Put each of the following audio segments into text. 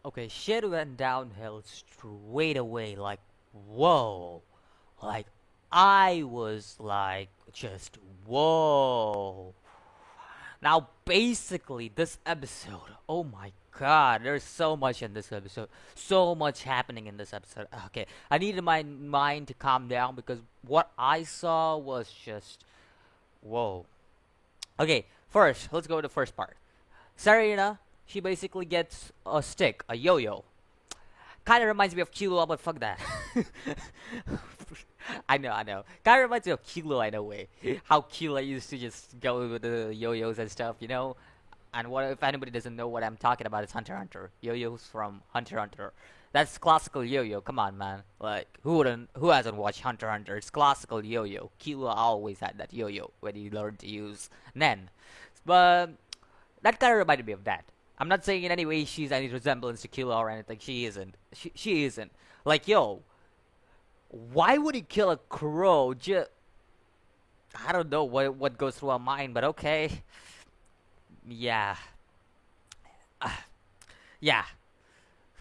Okay, shit went downhill straight away. Like, whoa. Like, I was like, just whoa. Now, basically, this episode, oh my god, there's so much in this episode. So much happening in this episode. Okay, I needed my mind to calm down because what I saw was just, whoa. Okay, first, let's go to the first part. Serena, she basically gets a stick, a yo-yo. Kind of reminds me of Kilo, but fuck that. I know. Kind of reminds me of Kilo in a way. How Kilo used to just go with the yo-yos and stuff, you know? And what if anybody doesn't know what I'm talking about? It's Hunter x Hunter. Yo-yos from Hunter x Hunter. That's classical yo-yo. Come on, man. Like who hasn't watched Hunter x Hunter? It's classical yo-yo. Kilo always had that yo-yo when he learned to use Nen. But that kind of reminded me of that. I'm not saying in any way she's any resemblance to Killa or anything. She isn't. She isn't. Like, yo, why would he kill a crow? I don't know what goes through her mind, but okay. Yeah. Yeah.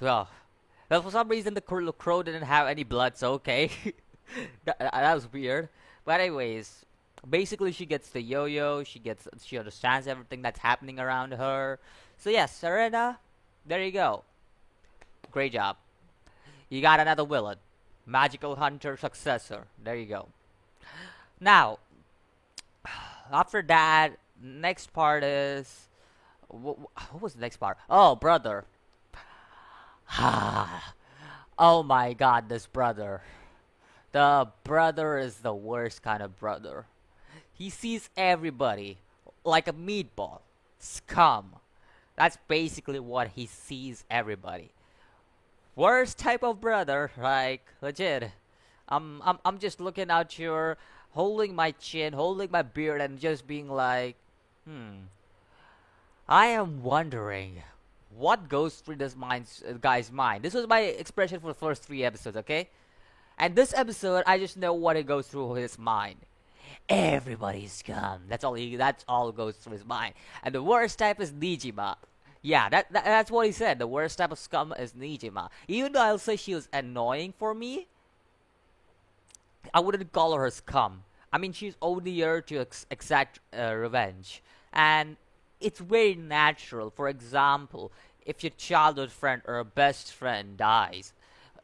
So, well, for some reason the crow didn't have any blood, so okay. That was weird. But anyways, basically she gets the yo-yo. She understands everything that's happening around her. So yes, Serena, there you go. Great job. You got another villain. Magical Hunter successor. There you go. Now, after that, next part is what was the next part? Oh, brother. Oh my god, this brother. The brother is the worst kind of brother. He sees everybody like a meatball. Scum. That's basically what he sees everybody. Worst type of brother, like legit. I'm just looking at your holding my chin, holding my beard, and just being like, I am wondering what goes through this guy's mind. This was my expression for the first three episodes, okay? And this episode, I just know what it goes through his mind. Everybody's scum. That's all goes through his mind. And the worst type is Nijima. Yeah, that's what he said. The worst type of scum is Nijima. Even though I'll say she was annoying for me, I wouldn't call her scum. I mean, she's only here to exact revenge. And it's very natural. For example, if your childhood friend or a best friend dies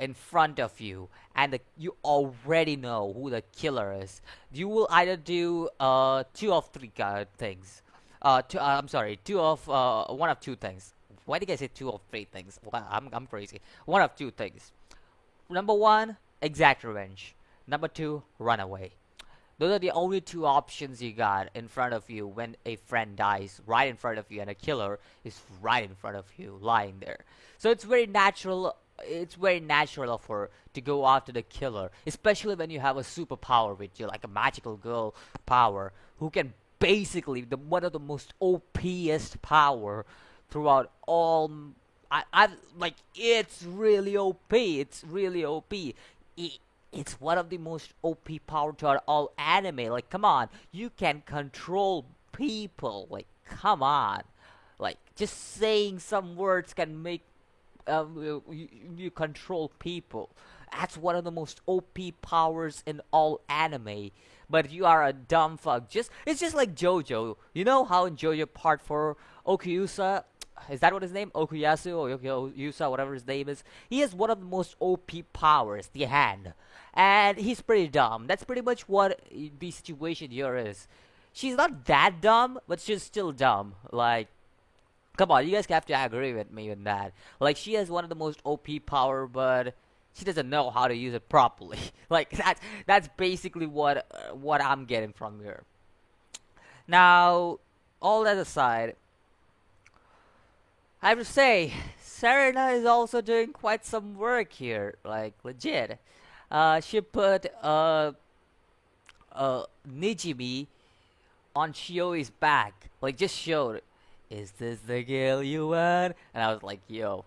in front of you and you already know who the killer is, you will either do two of three things. I'm sorry, one of two things. Why did I say two of three things? Wow, I'm crazy. One of two things. Number one, exact revenge. Number two, run away. Those are the only two options you got in front of you when a friend dies right in front of you and a killer is right in front of you lying there. So it's very natural. It's very natural of her to go after the killer, especially when you have a superpower with you, like a magical girl power, who can basically one of the most OPest power throughout all. I like it's really OP. It's really OP. It's one of the most OP power to all anime. Like, come on, you can control people. Like, come on, like just saying some words can make you control people. That's one of the most OP powers in all anime. But you are a dumb fuck. It's just like JoJo. You know how in JoJo Part 4, Okuyusa, is that what his name? Okuyasu or Okuyusa, whatever his name is. He has one of the most OP powers, the hand. And he's pretty dumb. That's pretty much what the situation here is. She's not that dumb, but she's still dumb. Like, come on, you guys have to agree with me on that. Like, she has one of the most OP power, but she doesn't know how to use it properly. Like, that's basically what I'm getting from here. Now, all that aside, I have to say, Serena is also doing quite some work here. Like, legit. She put Nijimi on Shioi's back. Like, just showed, is this the girl you want? And I was like, yo,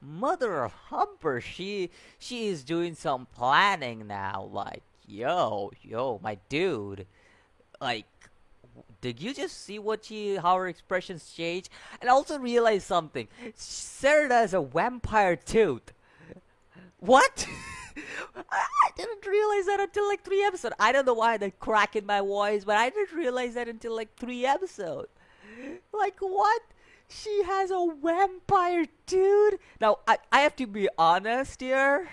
mother of Humper, she is doing some planning now. Like, yo, my dude. Like, Did you just see how her expressions change? And also realize something. Sarah has a vampire tooth. What? I didn't realize that until like 3 episodes. I don't know why that crack in my voice, but I didn't realize that until like 3 episodes. Like what? She has a vampire dude. Now I have to be honest here.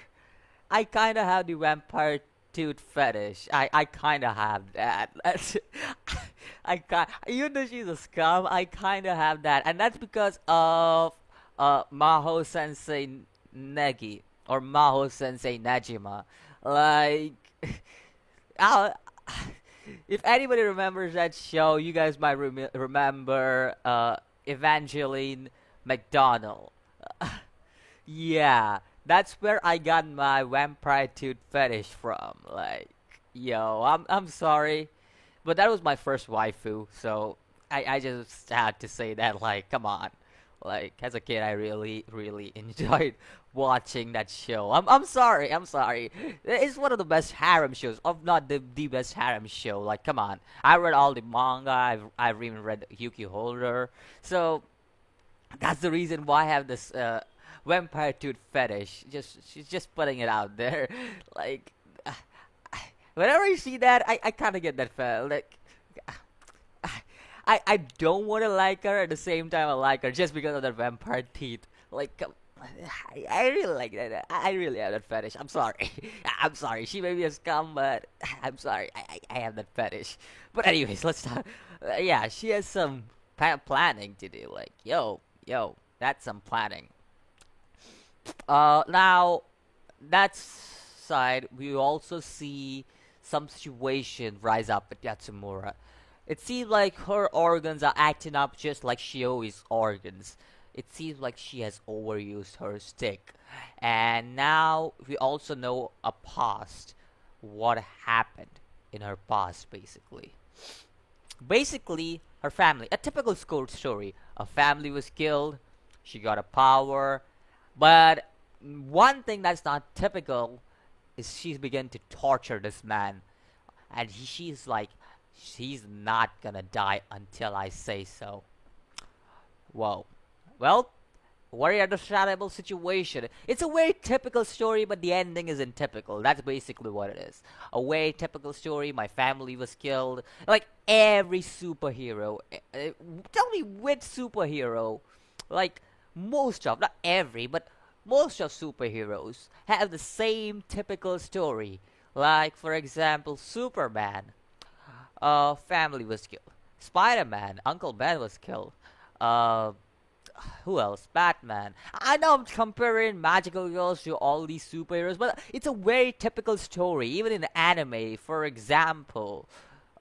I kind of have the vampire tooth fetish. I kind of have that. Even though she's a scum, I kind of have that, and that's because of Maho Sensei Negi or Maho Sensei Najima. Like, uh, if anybody remembers that show, you guys might remember Evangeline McDonald. Yeah, that's where I got my vampire tooth fetish from. Like, yo, I'm sorry, but that was my first waifu, so I just had to say that. Like, come on. Like, as a kid, I really enjoyed watching that show. I'm sorry, I'm sorry. It's one of the best harem shows, of not the best harem show. Like, come on. I read all the manga. I've even read Yuki Holder. So that's the reason why I have this vampire tooth fetish. She's just putting it out there. Like, whenever you see that, I kind of get that feel. Like, I don't want to like her, at the same time I like her just because of that vampire teeth. Like, I really like that. I really have that fetish. I'm sorry. I'm sorry. She may be a scum, but I'm sorry. I have that fetish. But anyways, let's talk. Yeah, she has some planning to do. Like, yo, that's some planning. Now, that side, we also see some situation rise up with Yatsumura. It seems like her organs are acting up just like Shioi's organs. It seems like she has overused her stick. And now we also know a past. What happened in her past, basically. Basically, her family, a typical school story. A family was killed, she got a power, but one thing that's not typical is she's begun to torture this man. And she's like, she's not gonna die until I say so. Whoa. Well, very understandable situation. It's a very typical story, but the ending isn't typical. That's basically what it is. A very typical story. My family was killed. Like every superhero. Tell me which superhero. Like most of, not every, but most of superheroes have the same typical story. Like, for example, Superman. Family was killed. Spider-Man, Uncle Ben was killed. Uh, who else? Batman. I know I'm comparing magical girls to all these superheroes, but it's a very typical story, even in anime. For example,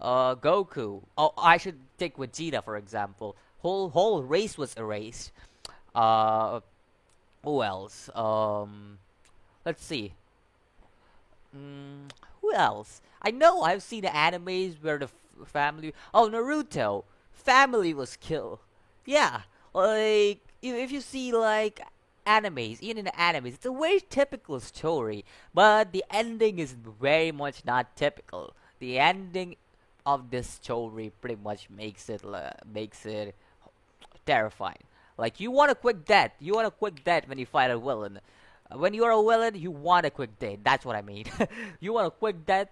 Goku. Oh, I should take Vegeta for example. Whole race was erased. Uh, who else? Let's see. Who else? I know I've seen the animes where the family. Oh, Naruto. Family was killed. Yeah, like if you see like animes, even in the animes, it's a very typical story, but the ending is very much not typical. The ending of this story pretty much makes it terrifying. Like you want a quick death. You want a quick death when you fight a villain. When you're a villain, you want a quick death. That's what I mean. You want a quick death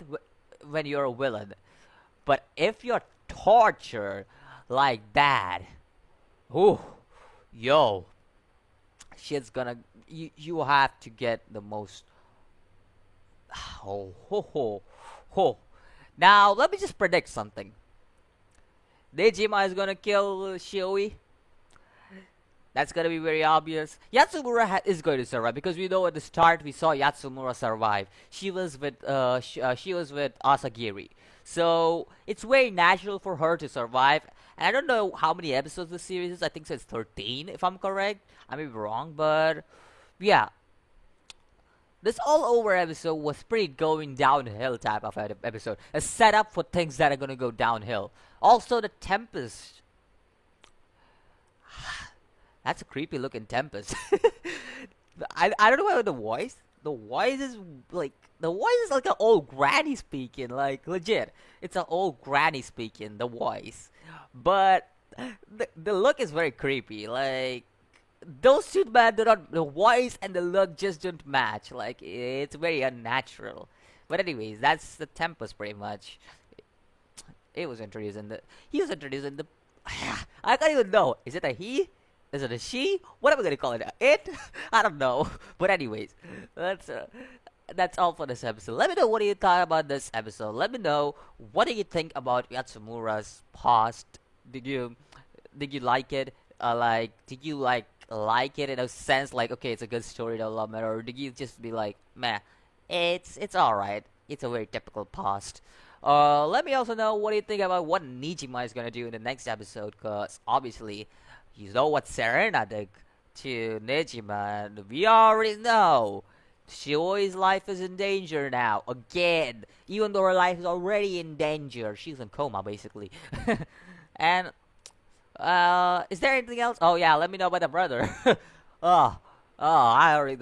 when you're a villain. But if you're tortured like that, oh, yo, shit's gonna. You have to get the most. Oh, ho, ho, ho. Now let me just predict something. Dejima is gonna kill Shioi. That's gonna be very obvious. Yatsumura is going to survive because we know at the start we saw Yatsumura survive. She was with she was with Asagiri, so it's very natural for her to survive. And I don't know how many episodes the series is. I think it's 13, if I'm correct. I may be wrong, but yeah, this all over episode was pretty going downhill type of episode. A setup for things that are gonna go downhill. Also, the Tempest. That's a creepy looking Tempest. I don't know about the voice. the voice is like the voice is like an old granny speaking, like legit. It's an old granny speaking, the voice. But the look is very creepy. Like those two men do not the voice and the look just don't match. Like it's very unnatural. But anyways, that's the Tempest pretty much. It was introduced in the he was introduced in the I can't even know. Is it a he? Is it a she? What am I gonna call it? It? I don't know. But anyways, that's uh, that's all for this episode. Let me know what do you thought about this episode. Let me know what do you think about Yatsumura's past. Did you did you like it? Like did you like it in a sense like okay it's a good story development or did you just be like meh it's alright. It's a very typical past. Let me also know what do you think about what Nijima is gonna do in the next episode, cause obviously, you know what Serena did to Nijima, and we already know. Shioi's life is in danger now, again. Even though her life is already in danger, she's in coma basically. And is there anything else? Oh yeah, let me know about the brother. oh, I already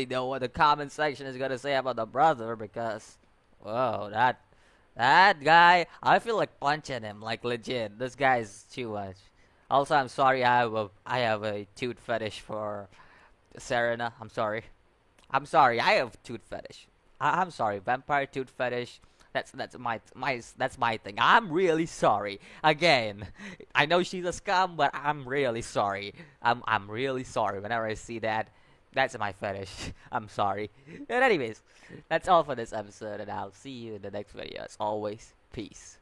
know what the comment section is gonna say about the brother because, whoa, that guy. I feel like punching him, like legit. This guy is too much. Also, I'm sorry. I have a tooth fetish for Serena. I'm sorry. I'm sorry. I have tooth fetish. I'm sorry. Vampire tooth fetish. That's my thing. I'm really sorry. Again, I know she's a scum, but I'm really sorry. I'm really sorry whenever I see that. That's my fetish. I'm sorry. But anyways, that's all for this episode, and I'll see you in the next video. As always, peace.